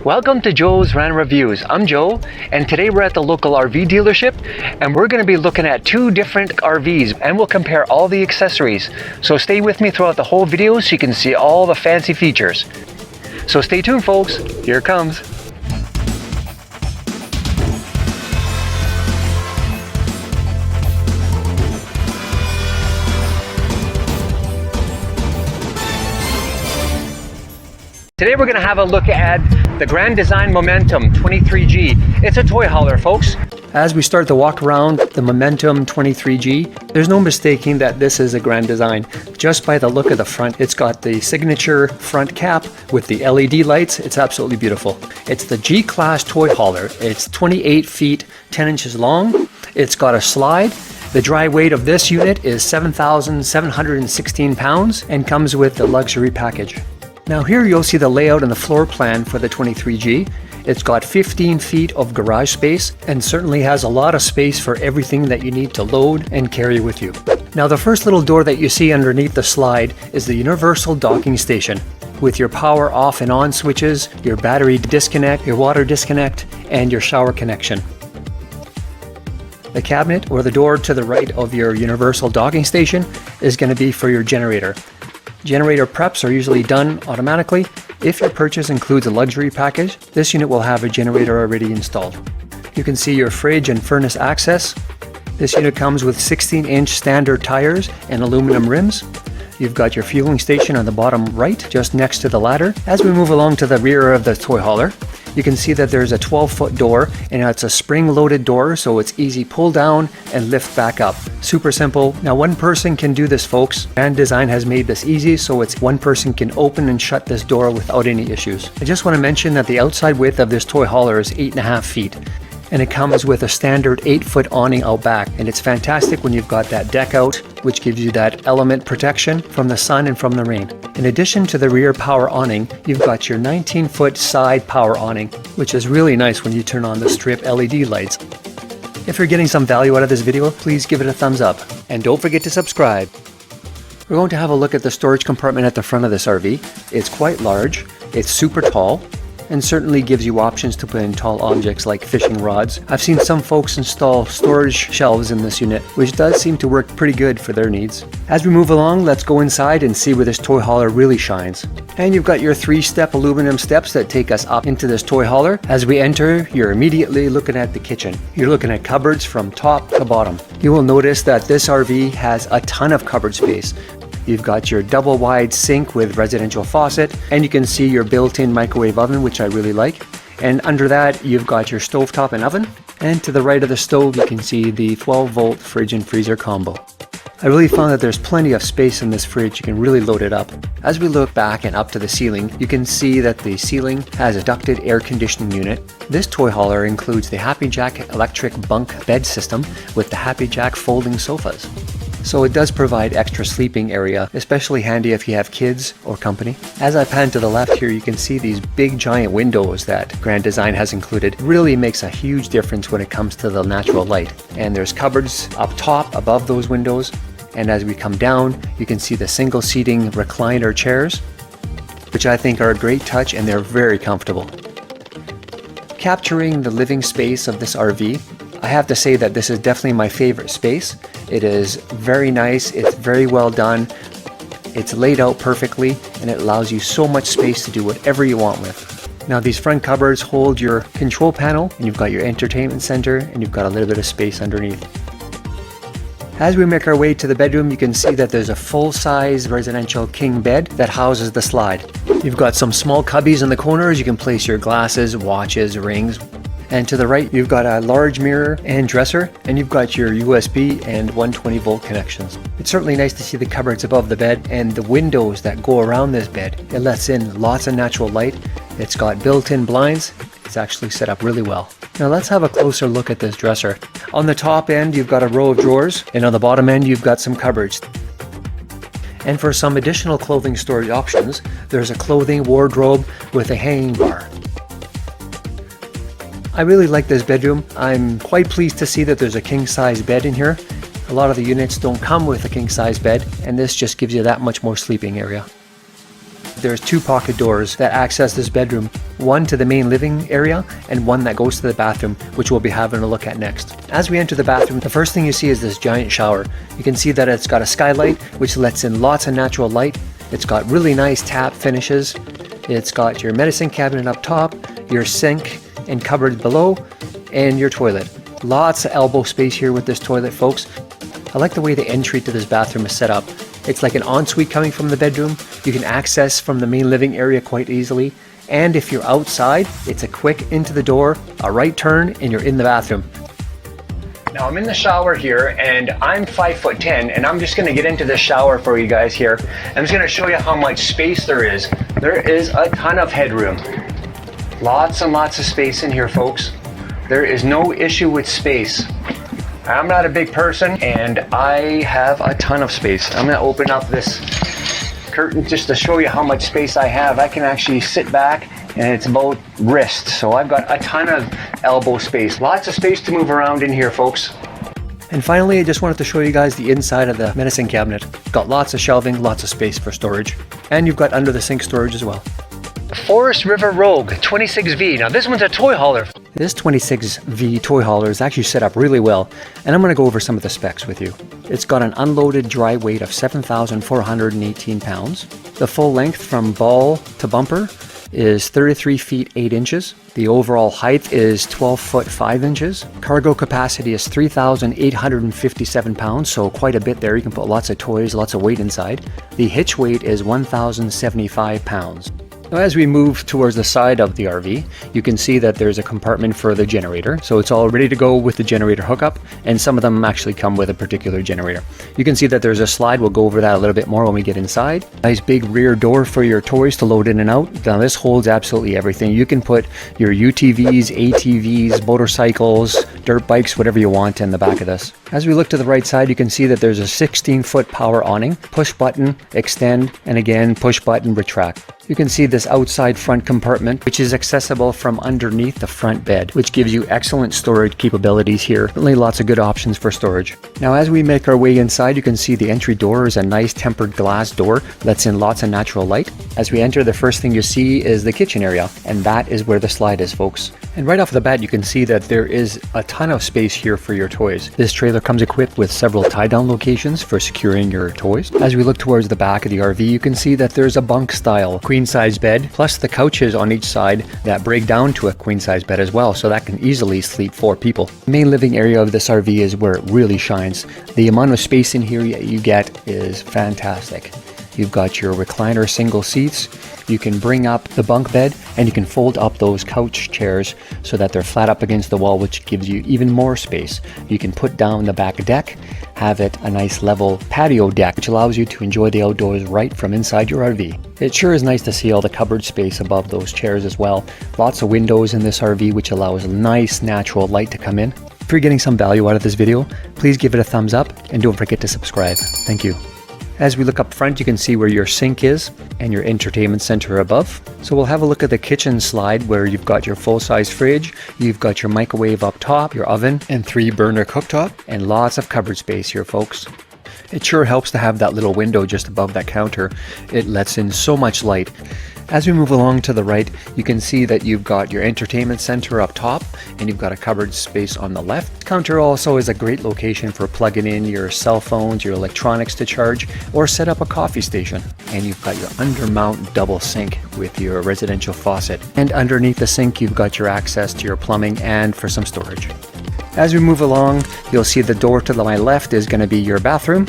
Welcome to Joe's Random Reviews. I'm Joe, and today we're at the local RV dealership, and we're going to be looking at two different RVs, and we'll compare all the accessories. So stay with me throughout the whole video so you can see all the fancy features. So stay tuned, folks. Here it comes. Today we're going to have a look at the Grand Design Momentum 23G. It's a toy hauler, folks. As we start to walk around the Momentum 23G, there's no mistaking that this is a Grand Design. Just by the look of the front, it's got the signature front cap with the LED lights. It's absolutely beautiful. It's the G-Class toy hauler. It's 28 feet 10 inches long. It's got a slide. The dry weight of this unit is 7,716 pounds and comes with the luxury package. Now here you'll see the layout and the floor plan for the 23G. It's got 15 feet of garage space and certainly has a lot of space for everything that you need to load and carry with you. Now the first little door that you see underneath the slide is the universal docking station with your power off and on switches, your battery disconnect, your water disconnect, and your shower connection. The cabinet or the door to the right of your universal docking station is going to be for your generator. Generator preps are usually done automatically. If your purchase includes a luxury package, this unit will have a generator already installed. You can see your fridge and furnace access. This unit comes with 16-inch standard tires and aluminum rims. You've got your fueling station on the bottom right, just next to the ladder. As we move along to the rear of the toy hauler, you can see that there's a 12-foot door, and it's a spring-loaded door, so it's easy pull down and lift back up. Super simple. Now one person can do this, folks. Grand Design has made this easy, so it's one person can open and shut this door without any issues. I just want to mention that the outside width of this toy hauler is 8.5 feet. And it comes with a standard 8-foot awning out back, and it's fantastic when you've got that deck out, which gives you that element protection from the sun and from the rain. In addition to the rear power awning, you've got your 19-foot side power awning, which is really nice when you turn on the strip LED lights. If you're getting some value out of this video, please give it a thumbs up, and don't forget to subscribe. We're going to have a look at the storage compartment at the front of this RV. It's quite large, it's super tall, and certainly gives you options to put in tall objects like fishing rods. I've seen some folks install storage shelves in this unit, which does seem to work pretty good for their needs. As we move along, let's go inside and see where this toy hauler really shines. And you've got your 3-step aluminum steps that take us up into this toy hauler. As we enter, you're immediately looking at the kitchen. You're looking at cupboards from top to bottom. You will notice that this RV has a ton of cupboard space. You've got your double wide sink with residential faucet, and you can see your built-in microwave oven, which I really like. And under that, you've got your stovetop and oven. And to the right of the stove, you can see the 12-volt fridge and freezer combo. I really found that there's plenty of space in this fridge. You can really load it up. As we look back and up to the ceiling, you can see that the ceiling has a ducted air conditioning unit. This toy hauler includes the Happy Jack electric bunk bed system with the Happy Jack folding sofas. So it does provide extra sleeping area, especially handy if you have kids or company. As I pan to the left here, you can see these big giant windows that Grand Design has included. It really makes a huge difference when it comes to the natural light. And there's cupboards up top above those windows. And as we come down, you can see the single seating recliner chairs, which I think are a great touch, and they're very comfortable. Capturing the living space of this RV, I have to say that this is definitely my favorite space. It is very nice, it's very well done, it's laid out perfectly, and it allows you so much space to do whatever you want with. Now these front cupboards hold your control panel, and you've got your entertainment center, and you've got a little bit of space underneath. As we make our way to the bedroom, you can see that there's a full-size residential king bed that houses the slide. You've got some small cubbies in the corners. You can place your glasses, watches, rings. And to the right, you've got a large mirror and dresser, and you've got your USB and 120-volt connections. It's certainly nice to see the cupboards above the bed and the windows that go around this bed. It lets in lots of natural light. It's got built-in blinds. It's actually set up really well. Now let's have a closer look at this dresser. On the top end, you've got a row of drawers, and on the bottom end, you've got some cupboards. And for some additional clothing storage options, there's a clothing wardrobe with a hanging bar. I really like this bedroom. I'm quite pleased to see that there's a king-size bed in here. A lot of the units don't come with a king-size bed, and this just gives you that much more sleeping area. there's two pocket doors that access this bedroom. One to the main living area and one that goes to the bathroom, which we'll be having a look at next. As we enter the bathroom, the first thing you see is this giant shower. You can see that it's got a skylight, which lets in lots of natural light. It's got really nice tap finishes. It's got your medicine cabinet up top, your sink and cupboard below, and your toilet. Lots of elbow space here with this toilet, folks. I like the way the entry to this bathroom is set up. It's like an ensuite coming from the bedroom. You can access from the main living area quite easily. And if you're outside, it's a quick into the door, a right turn, and you're in the bathroom. Now I'm in the shower here, and I'm 5'10", and I'm just gonna get into the shower for you guys here. I'm just gonna show you how much space there is. There is a ton of headroom. Lots and lots of space in here, folks. There is no issue with space. I'm not a big person, and I have a ton of space. I'm gonna open up this curtain just to show you how much space I have. I can actually sit back and it's about wrist. So I've got a ton of elbow space. Lots of space to move around in here, folks. And finally, I just wanted to show you guys the inside of the medicine cabinet. Got lots of shelving, lots of space for storage. And you've got under the sink storage as well. Forest River Rogue 26V. Now this one's a toy hauler. This 26V toy hauler is actually set up really well, and I'm going to go over some of the specs with you. It's got an unloaded dry weight of 7,418 pounds. The full length from ball to bumper is 33 feet 8 inches. The overall height is 12 foot 5 inches. Cargo capacity is 3,857 pounds, so quite a bit there. You can put lots of toys, lots of weight inside. The hitch weight is 1,075 pounds. Now, as we move towards the side of the RV, you can see that there's a compartment for the generator. So it's all ready to go with the generator hookup, and some of them actually come with a particular generator. You can see that there's a slide. We'll go over that a little bit more when we get inside. Nice big rear door for your toys to load in and out. Now this holds absolutely everything. You can put your UTVs, ATVs, motorcycles, dirt bikes, whatever you want in the back of this. As we look to the right side, you can see that there's a 16-foot power awning, push button, extend, and again, push button, retract. You can see this outside front compartment, which is accessible from underneath the front bed, which gives you excellent storage capabilities here. Really lots of good options for storage. Now, as we make our way inside, you can see the entry door is a nice tempered glass door that lets in lots of natural light. As we enter, the first thing you see is the kitchen area, and that is where the slide is, folks. And right off the bat, you can see that there is a ton of space here for your toys. This trailer comes equipped with several tie-down locations for securing your toys. As we look towards the back of the RV, you can see that there's a bunk-style queen-size bed, plus the couches on each side that break down to a queen-size bed as well, so that can easily sleep 4 people. The main living area of this RV is where it really shines. The amount of space in here you get is fantastic. You've got your recliner single seats. You can bring up the bunk bed, and you can fold up those couch chairs so that they're flat up against the wall, which gives you even more space. You can put down the back deck, have it a nice level patio deck, which allows you to enjoy the outdoors right from inside your RV. It sure is nice to see all the cupboard space above those chairs as well. Lots of windows in this RV, which allows nice natural light to come in. If you're getting some value out of this video, please give it a thumbs up and don't forget to subscribe. Thank you. As we look up front, you can see where your sink is and your entertainment center above. So we'll have a look at the kitchen slide where you've got your full-size fridge, you've got your microwave up top, your oven, and 3-burner cooktop, and lots of cupboard space here, folks. It sure helps to have that little window just above that counter. It lets in so much light. As we move along to the right, you can see that you've got your entertainment center up top, and you've got a cupboard space on the left. The counter also is a great location for plugging in your cell phones, your electronics to charge, or set up a coffee station. And you've got your undermount double sink with your residential faucet. And underneath the sink, you've got your access to your plumbing and for some storage. As we move along, you'll see the door to my left is going to be your bathroom.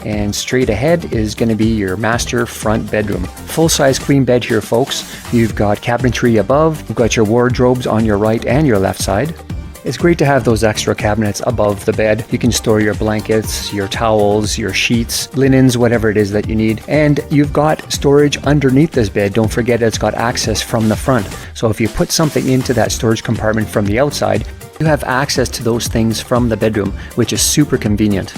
And straight ahead is going to be your master front bedroom. Full-size queen bed here, folks. You've got cabinetry above, you've got your wardrobes on your right and your left side. It's great to have those extra cabinets above the bed. You can store your blankets, your towels, your sheets, linens, whatever it is that you need. And you've got storage underneath this bed. Don't forget it's got access from the front. So if you put something into that storage compartment from the outside, you have access to those things from the bedroom, which is super convenient.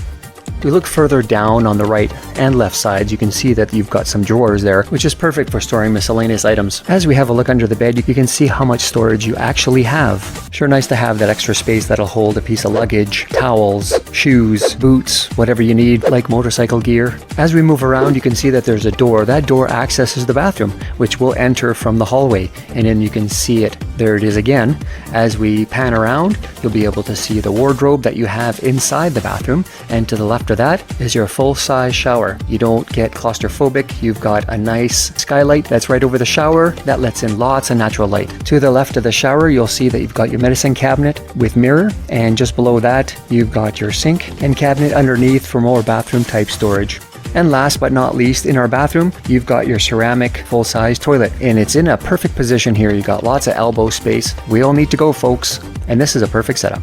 We look further down on the right and left sides. You can see that you've got some drawers there, which is perfect for storing miscellaneous items. As we have a look under the bed, you can see how much storage you actually have. Sure nice to have that extra space that'll hold a piece of luggage, towels, shoes, boots, whatever you need, like motorcycle gear. As we move around, you can see that there's a door. That door accesses the bathroom, which will enter from the hallway, and then you can see it. There it is again. As we pan around, you'll be able to see the wardrobe that you have inside the bathroom, and to the left of that is your full-size shower. You don't get claustrophobic. You've got a nice skylight that's right over the shower that lets in lots of natural light. To the left of the shower, you'll see that you've got your medicine cabinet with mirror, and just below that you've got your sink and cabinet underneath for more bathroom type storage. And last but not least, in our bathroom, you've got your ceramic full-size toilet, and it's in a perfect position here. You've got lots of elbow space. We all need to go, folks, and this is a perfect setup.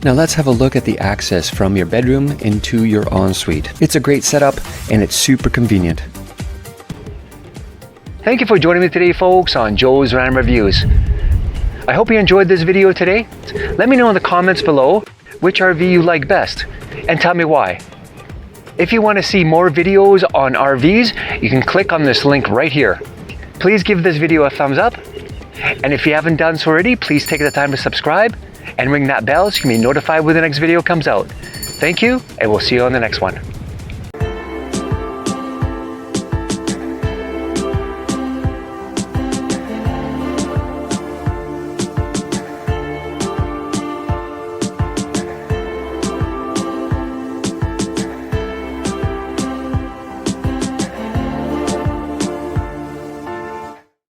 Now let's have a look at the access from your bedroom into your ensuite. It's a great setup and it's super convenient. Thank you for joining me today, folks, on Joe's Random Reviews. I hope you enjoyed this video today. Let me know in the comments below which RV you like best, and tell me why. If you want to see more videos on RVs, you can click on this link right here. Please give this video a thumbs up, and if you haven't done so already, please take the time to subscribe and ring that bell so you can be notified when the next video comes out. Thank you, and we'll see you on the next one.